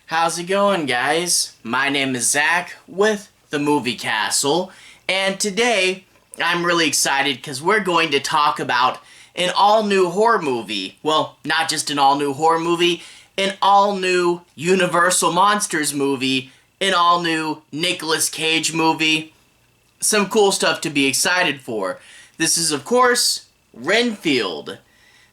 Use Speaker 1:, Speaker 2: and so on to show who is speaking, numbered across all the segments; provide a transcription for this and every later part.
Speaker 1: How's it going, guys? My name is Zach with the Movie Castle, and today I'm really excited because we're going to talk about an all-new horror movie. Well, not just an all-new horror movie, an all-new Universal Monsters movie, an all-new Nicolas Cage movie. Some cool stuff to be excited for. This is, of course, Renfield.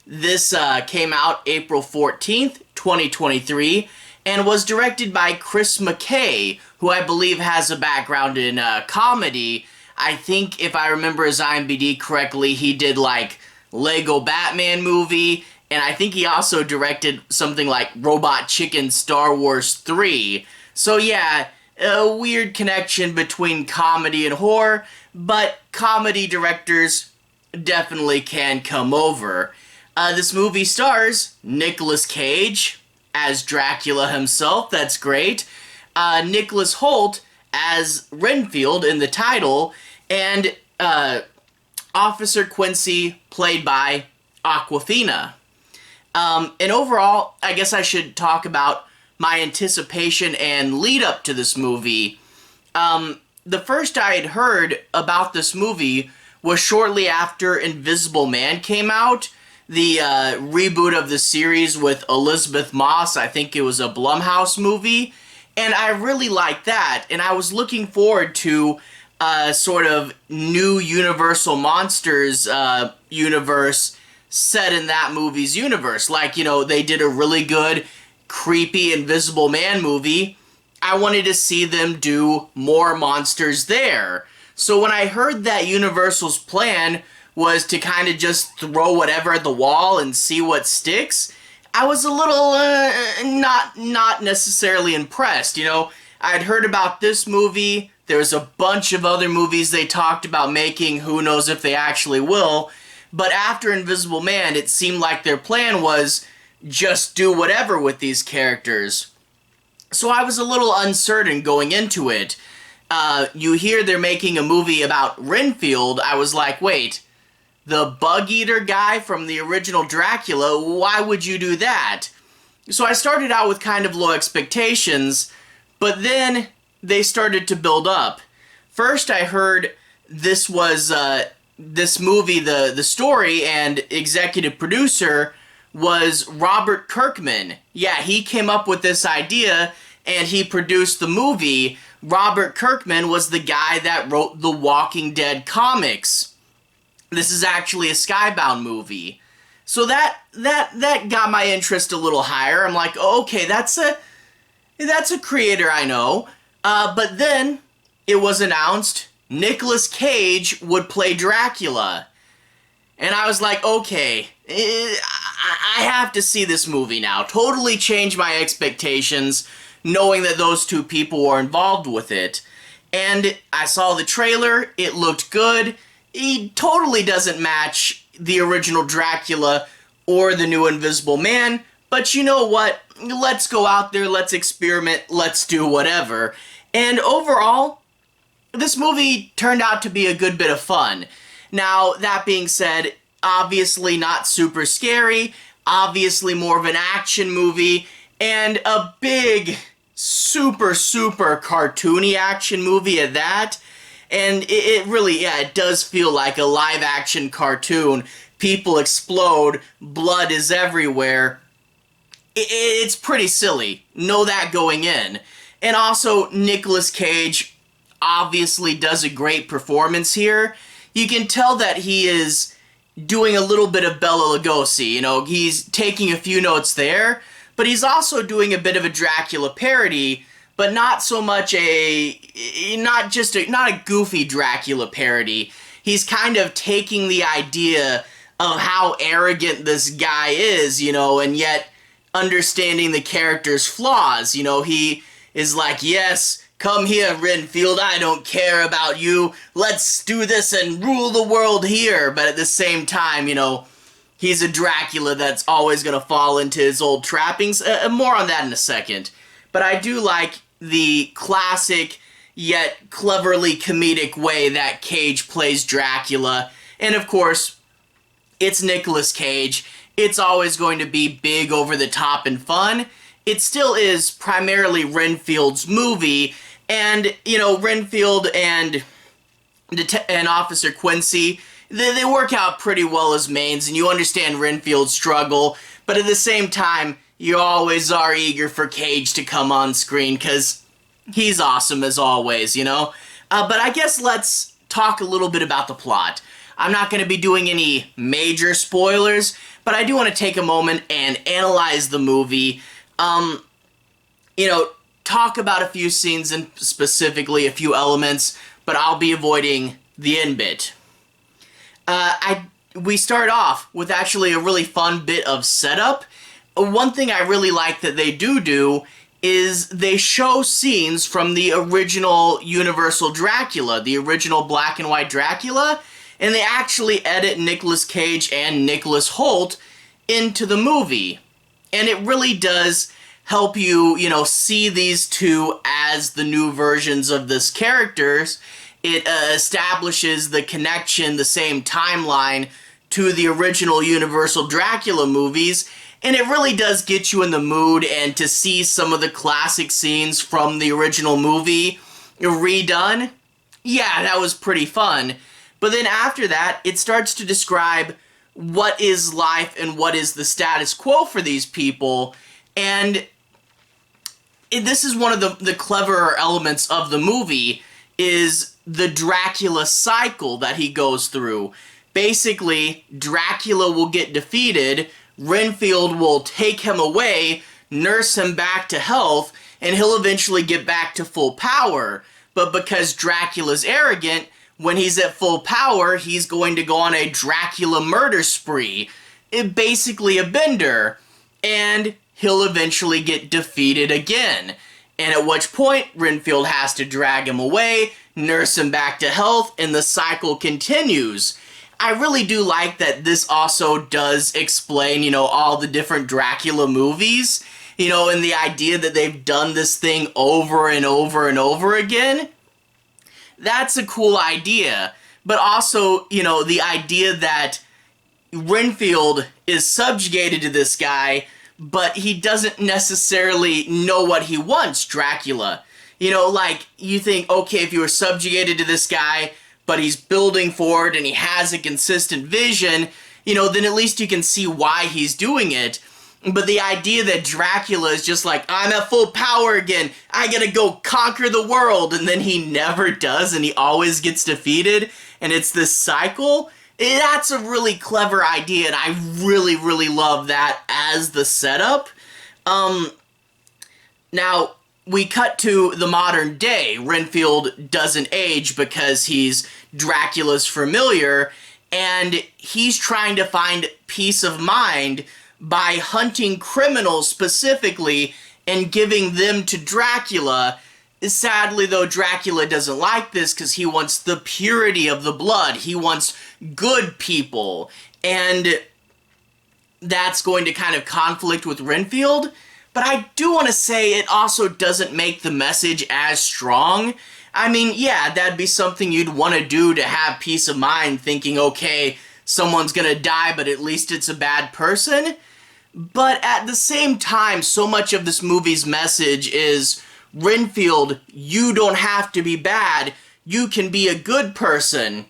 Speaker 1: This came out April 14th, 2023, and was directed by Chris McKay, who I believe has a background in comedy. I think, if I remember his IMDb correctly, he did, like, Lego Batman movie, and I think he also directed something like Robot Chicken Star Wars 3. So yeah, a weird connection between comedy and horror, but comedy directors definitely can come over. This movie stars Nicolas Cage as Dracula himself, that's great. Nicholas Hoult as Renfield in the title, and Officer Quincy, played by Awkwafina. And overall, I guess I should talk about my anticipation and lead up to this movie. The first I had heard about this movie was shortly after Invisible Man came out, the reboot of the series with Elizabeth Moss. I think it was a Blumhouse movie, and I really liked that, and I was looking forward to sort of new Universal Monsters universe set in that movie's universe. Like, you know, they did a really good, creepy Invisible Man movie. I wanted to see them do more monsters there. So when I heard that Universal's plan was to kind of just throw whatever at the wall and see what sticks, I was a little not necessarily impressed. You know, I'd heard about this movie. There's a bunch of other movies they talked about making. Who knows if they actually will. But after Invisible Man, it seemed like their plan was just do whatever with these characters. So I was a little uncertain going into it. You hear they're making a movie about Renfield. I was like, wait, the bug eater guy from the original Dracula, why would you do that? So I started out with kind of low expectations, but then they started to build up. First, I heard this was this movie, the story and executive producer was Robert Kirkman. Yeah, he came up with this idea and he produced the movie. Robert Kirkman was the guy that wrote the Walking Dead comics. This is actually a Skybound movie. So that got my interest a little higher. I'm like, oh, okay, that's a creator I know. But then it was announced Nicolas Cage would play Dracula. And I was like, okay, I have to see this movie now. Totally changed my expectations, knowing that those two people were involved with it. And I saw the trailer, it looked good. He totally doesn't match the original Dracula or the new Invisible Man, but you know what? Let's go out there, let's experiment, let's do whatever. And overall, this movie turned out to be a good bit of fun. Now, that being said, obviously not super scary, obviously more of an action movie, and a big, super cartoony action movie at that. And it really, yeah, it does feel like a live-action cartoon. People explode, blood is everywhere. It's pretty silly. Know that going in. And also, Nicolas Cage obviously does a great performance here. You can tell that he is doing a little bit of Bela Lugosi. You know, he's taking a few notes there, but he's also doing a bit of a Dracula parody, but not so much not a goofy Dracula parody. He's kind of taking the idea of how arrogant this guy is, you know, and yet understanding the character's flaws. You know, he is like, yes, come here, Renfield, I don't care about you. Let's do this and rule the world here. But at the same time, you know, he's a Dracula that's always going to fall into his old trappings. More on that in a second. But I do like the classic yet cleverly comedic way that Cage plays Dracula. And of course, it's Nicolas Cage. It's always going to be big, over the top, and fun. it still is primarily Renfield's movie, and, you know, Renfield and Officer Quincy, they work out pretty well as mains, and you understand Renfield's struggle, but at the same time, you always are eager for Cage to come on screen, because he's awesome as always, you know? But I guess let's talk a little bit about the plot. I'm not going to be doing any major spoilers, but I do want to take a moment and analyze the movie. You know, talk about a few scenes and specifically a few elements, but I'll be avoiding the end bit. We start off with actually a really fun bit of setup. One thing I really like that they do is they show scenes from the original Universal Dracula, the original black and white Dracula, and they actually edit Nicolas Cage and Nicholas Hoult into the movie. And it really does help you, you know, see these two as the new versions of this characters. It establishes the connection, the same timeline to the original Universal Dracula movies, and it really does get you in the mood and to see some of the classic scenes from the original movie redone. Yeah, that was pretty fun. But then after that, it starts to describe what is life and what is the status quo for these people. And this is one of the cleverer elements of the movie, is the Dracula cycle that he goes through. Basically, Dracula will get defeated, Renfield will take him away, nurse him back to health, and he'll eventually get back to full power. But because Dracula's arrogant, when he's at full power, he's going to go on a Dracula murder spree. Basically a bender. And he'll eventually get defeated again. And at which point, Renfield has to drag him away, nurse him back to health, and the cycle continues. I really do like that this also does explain, you know, all the different Dracula movies, you know, and the idea that they've done this thing over and over and over again. That's a cool idea. But also, you know, the idea that Renfield is subjugated to this guy, but he doesn't necessarily know what he wants, Dracula. You know, like, you think, okay, if you were subjugated to this guy, but he's building forward and he has a consistent vision, you know, then at least you can see why he's doing it. But the idea that Dracula is just like, I'm at full power again, I gotta go conquer the world, and then he never does and he always gets defeated, and it's this cycle, that's a really clever idea, and I really, really love that as the setup. Now, we cut to the modern day. Renfield doesn't age because he's Dracula's familiar, and he's trying to find peace of mind by hunting criminals specifically and giving them to Dracula. Sadly, though, Dracula doesn't like this because he wants the purity of the blood. He wants good people, and that's going to kind of conflict with Renfield. But I do want to say it also doesn't make the message as strong. I mean, yeah, that'd be something you'd want to do to have peace of mind, thinking, okay, someone's gonna die, but at least it's a bad person. But at the same time, so much of this movie's message is, Renfield, you don't have to be bad, you can be a good person.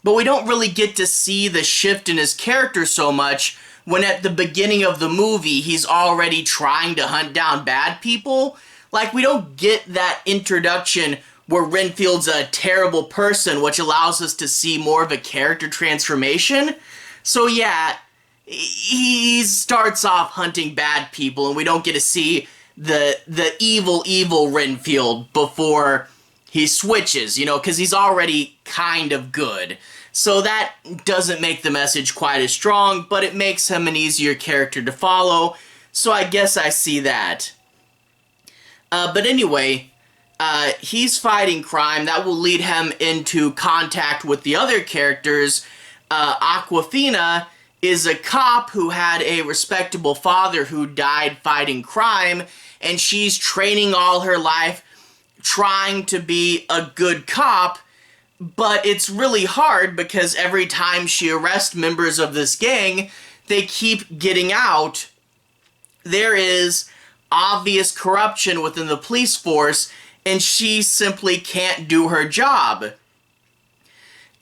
Speaker 1: But we don't really get to see the shift in his character so much when at the beginning of the movie he's already trying to hunt down bad people. Like, we don't get that introduction where Renfield's a terrible person, which allows us to see more of a character transformation. So yeah, he starts off hunting bad people, and we don't get to see the evil Renfield before he switches, you know, because he's already kind of good. So that doesn't make the message quite as strong, but it makes him an easier character to follow, so I guess I see that. But anyway, he's fighting crime. That will lead him into contact with the other characters. Awkwafina is a cop who had a respectable father who died fighting crime, and she's training all her life trying to be a good cop, but it's really hard because every time she arrests members of this gang, they keep getting out. There is obvious corruption within the police force, and she simply can't do her job.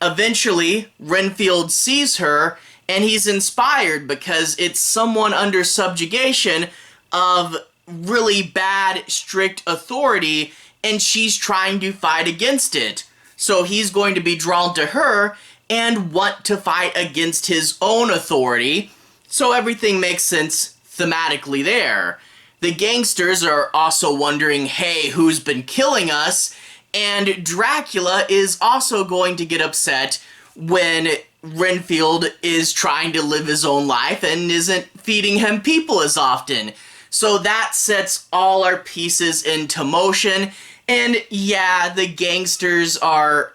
Speaker 1: Eventually, Renfield sees her, and he's inspired because it's someone under subjugation of really bad, strict authority, and she's trying to fight against it. So he's going to be drawn to her and want to fight against his own authority. So everything makes sense thematically there. The gangsters are also wondering, hey, who's been killing us? And Dracula is also going to get upset when Renfield is trying to live his own life and isn't feeding him people as often. So that sets all our pieces into motion. And yeah, the gangsters are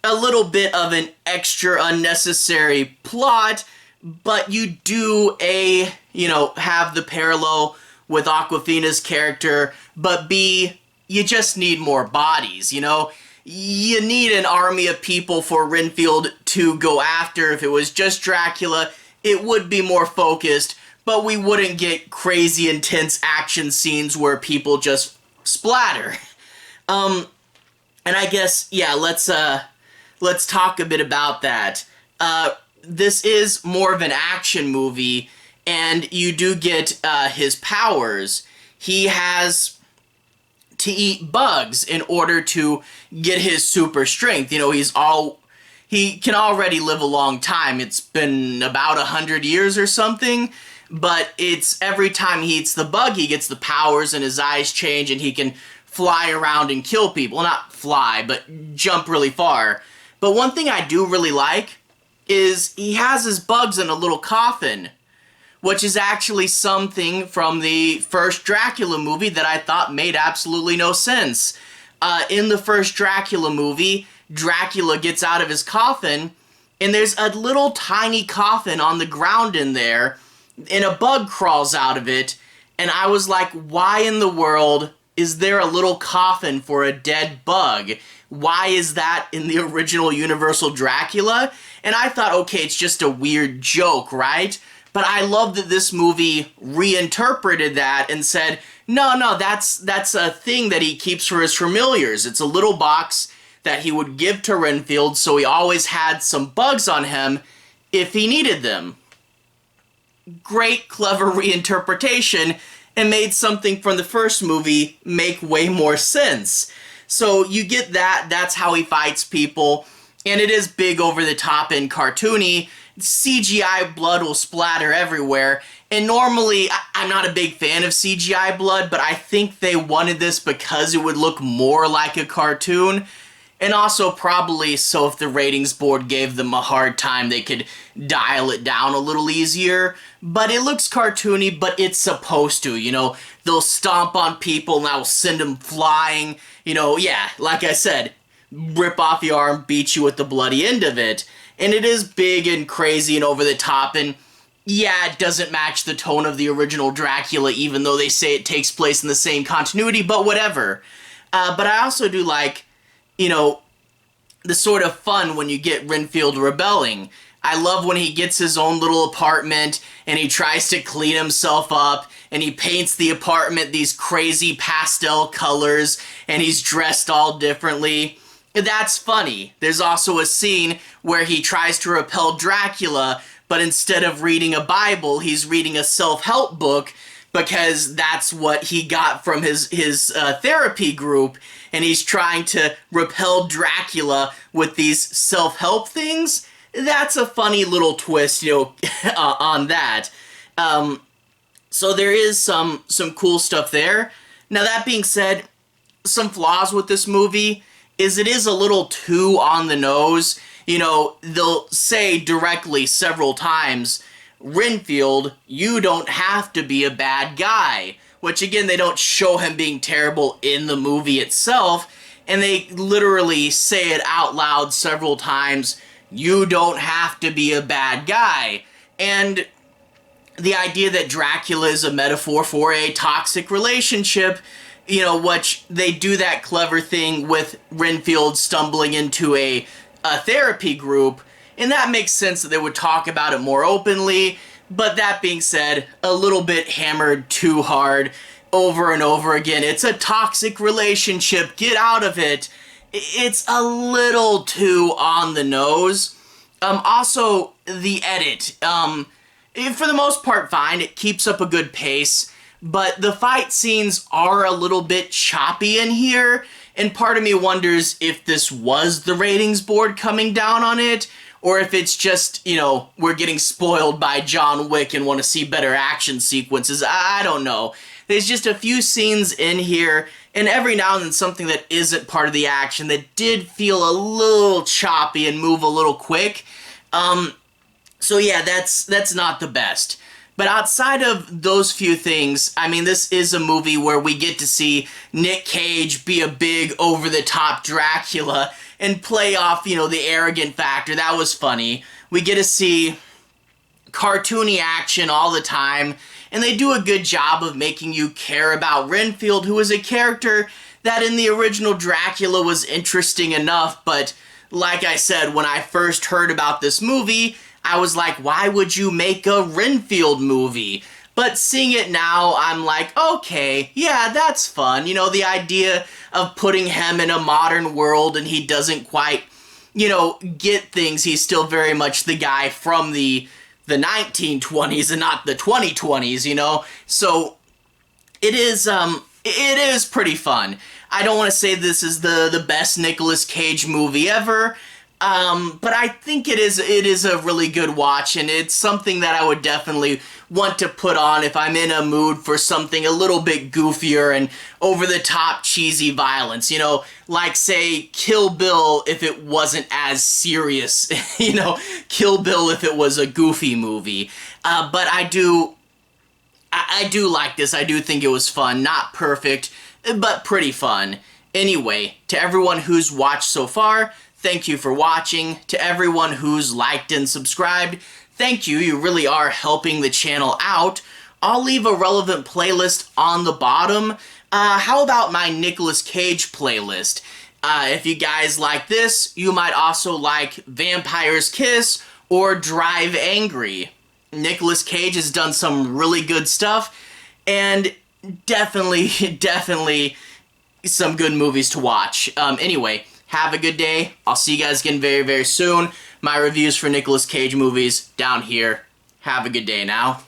Speaker 1: a little bit of an extra unnecessary plot, but you do have the parallel with Awkwafina's character, but B, you just need more bodies, You need an army of people for Renfield to go after. If it was just Dracula, it would be more focused, but we wouldn't get crazy intense action scenes where people just splatter. And I guess, yeah, let's talk a bit about that. This is more of an action movie, and you do get his powers. He has to eat bugs in order to get his super strength. He can already live a long time. It's been about 100 years or something, but it's every time he eats the bug, he gets the powers and his eyes change and he can fly around and kill people. Well, not fly, but jump really far. But one thing I do really like is he has his bugs in a little coffin, which is actually something from the first Dracula movie that I thought made absolutely no sense. In the first Dracula movie, Dracula gets out of his coffin, and there's a little tiny coffin on the ground in there, and a bug crawls out of it, and I was like, why in the world is there a little coffin for a dead bug? Why is that in the original Universal Dracula? And I thought, okay, it's just a weird joke, right? But I love that this movie reinterpreted that and said, no, that's a thing that he keeps for his familiars. It's a little box that he would give to Renfield, so he always had some bugs on him if he needed them. Great, clever reinterpretation, and made something from the first movie make way more sense. So you get that, that's how he fights people, and it is big over the top and cartoony. CGI blood will splatter everywhere, and normally I'm not a big fan of CGI blood, but I think they wanted this because it would look more like a cartoon, and also probably so if the ratings board gave them a hard time, they could dial it down a little easier. But it looks cartoony, but it's supposed to, They'll stomp on people and that'll send them flying, yeah, like I said, rip off your arm, beat you with the bloody end of it. And it is big and crazy and over the top, and yeah, it doesn't match the tone of the original Dracula, even though they say it takes place in the same continuity, but whatever. But I also do like, the sort of fun when you get Renfield rebelling. I love when he gets his own little apartment, and he tries to clean himself up, and he paints the apartment these crazy pastel colors, and he's dressed all differently. That's funny. There's also a scene where he tries to repel Dracula, but instead of reading a Bible, he's reading a self-help book because that's what he got from his therapy group, and he's trying to repel Dracula with these self-help things. That's a funny little twist, on that. So there is some cool stuff there. Now, that being said, some flaws with this movie is it is a little too on the nose. They'll say directly several times, Renfield, you don't have to be a bad guy. Which, again, they don't show him being terrible in the movie itself, and they literally say it out loud several times, you don't have to be a bad guy. And the idea that Dracula is a metaphor for a toxic relationship, which they do that clever thing with Renfield stumbling into a therapy group, and that makes sense that they would talk about it more openly, but that being said, a little bit hammered too hard, over and over again. It's a toxic relationship. Get out of it. It's a little too on the nose. Also, the edit. For the most part, fine. It keeps up a good pace. But the fight scenes are a little bit choppy in here. And part of me wonders if this was the ratings board coming down on it, or if it's just, you know, we're getting spoiled by John Wick and want to see better action sequences. I don't know. There's just a few scenes in here, and every now and then something that isn't part of the action that did feel a little choppy and move a little quick. So yeah, that's not the best. But outside of those few things, I mean, this is a movie where we get to see Nick Cage be a big, over-the-top Dracula and play off, you know, the arrogant factor. That was funny. We get to see cartoony action all the time, and they do a good job of making you care about Renfield, who is a character that in the original Dracula was interesting enough, but like I said, when I first heard about this movie, I was like, why would you make a Renfield movie? But seeing it now, I'm like, okay, yeah, that's fun. You know, the idea of putting him in a modern world and he doesn't quite, you know, get things. He's still very much the guy from the 1920s and not the 2020s, you know? So it is pretty fun. I don't want to say this is the best Nicolas Cage movie ever, but I think it is a really good watch, and it's something that I would definitely want to put on if I'm in a mood for something a little bit goofier and over-the-top cheesy violence, you know, like, say, Kill Bill if it wasn't as serious, you know, Kill Bill if it was a goofy movie. But I do like this. I do think it was fun. Not perfect, but pretty fun. Anyway, to everyone who's watched so far, thank you for watching. To everyone who's liked and subscribed, thank you. You really are helping the channel out. I'll leave a relevant playlist on the bottom. How about my Nicolas Cage playlist? If you guys like this, you might also like Vampire's Kiss or Drive Angry. Nicolas Cage has done some really good stuff, and definitely some good movies to watch. Anyway, have a good day. I'll see you guys again very, very soon. My reviews for Nicolas Cage movies down here. Have a good day now.